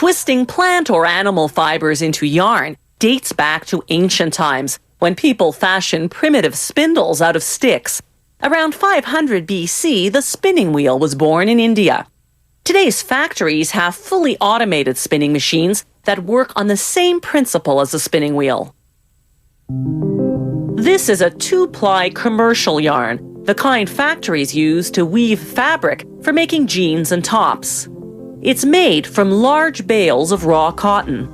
Twisting plant or animal fibers into yarn dates back to ancient times, when people fashioned primitive spindles out of sticks. Around 500 BC, the spinning wheel was born in India. Today's factories have fully automated spinning machines that work on the same principle as a spinning wheel. This is a 2-ply commercial yarn, the kind factories use to weave fabric for making jeans and tops. It's made from large bales of raw cotton.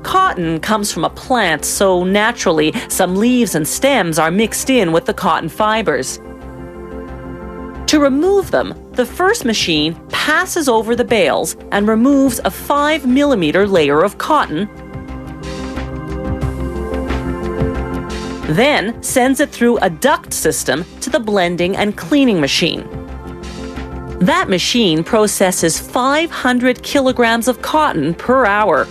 Cotton comes from a plant, so naturally some leaves and stems are mixed in with the cotton fibers. To remove them, the first machine passes over the bales and removes a 5mm layer of cotton, then sends it through a duct system to the blending and cleaning machine. That machine processes 500 kilograms of cotton per hour.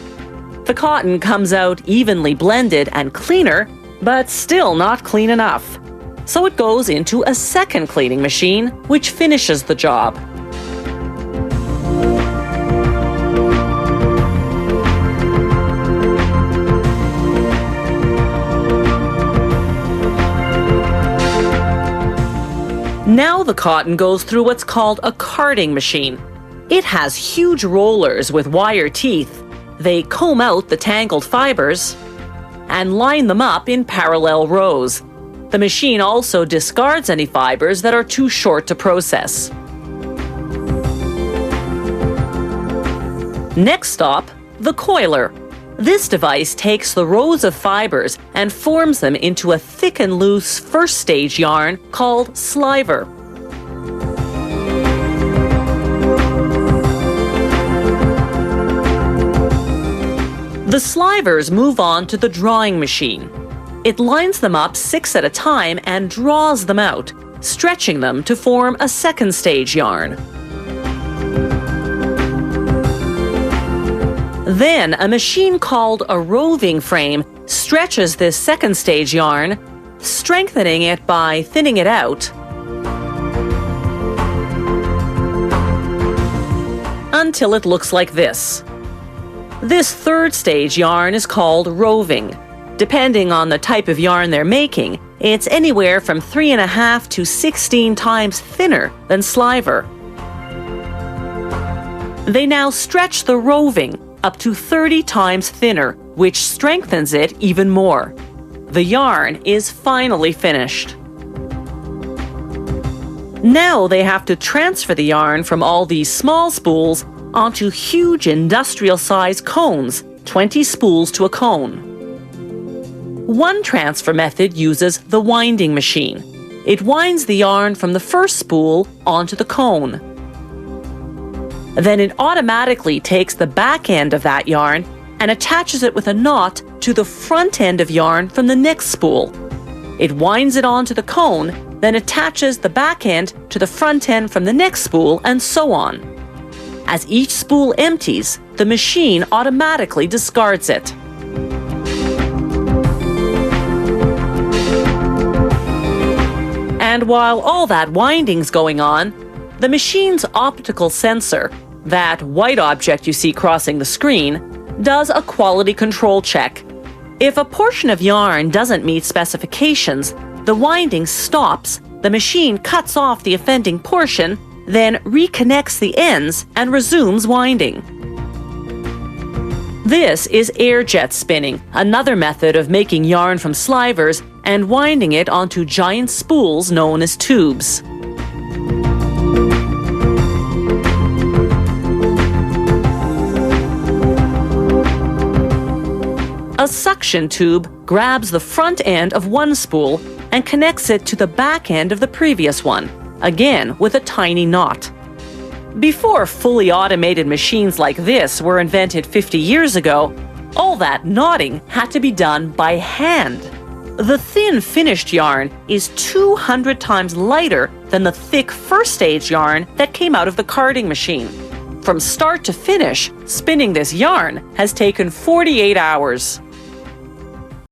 The cotton comes out evenly blended and cleaner, but still not clean enough. So it goes into a second cleaning machine, which finishes the job. Now the cotton goes through what's called a carding machine. It has huge rollers with wire teeth. They comb out the tangled fibers and line them up in parallel rows. The machine also discards any fibers that are too short to process. Next stop, the coiler. This device takes the rows of fibers and forms them into a thick and loose first stage yarn called sliver. The slivers move on to the drawing machine. It lines them up 6 at a time and draws them out, stretching them to form a second stage yarn. Then a machine called a roving frame stretches this second stage yarn, strengthening it by thinning it out until it looks like this. This third stage yarn is called roving. Depending on the type of yarn they're making, it's anywhere from 3.5 to 16 times thinner than sliver. They now stretch the roving up to 30 times thinner, which strengthens it even more. The yarn is finally finished. Now they have to transfer the yarn from all these small spools onto huge industrial-sized cones, 20 spools to a cone. One transfer method uses the winding machine. It winds the yarn from the first spool onto the cone. Then it automatically takes the back end of that yarn and attaches it with a knot to the front end of yarn from the next spool. It winds it onto the cone, then attaches the back end to the front end from the next spool, and so on. As each spool empties, the machine automatically discards it. And while all that winding's going on, the machine's optical sensor, that white object you see crossing the screen, does a quality control check. If a portion of yarn doesn't meet specifications, the winding stops, the machine cuts off the offending portion, then reconnects the ends and resumes winding. This is air jet spinning, another method of making yarn from slivers and winding it onto giant spools known as tubes. A suction tube grabs the front end of one spool and connects it to the back end of the previous one, again with a tiny knot. Before fully automated machines like this were invented 50 years ago, all that knotting had to be done by hand. The thin finished yarn is 200 times lighter than the thick first stage yarn that came out of the carding machine. From start to finish, spinning this yarn has taken 48 hours.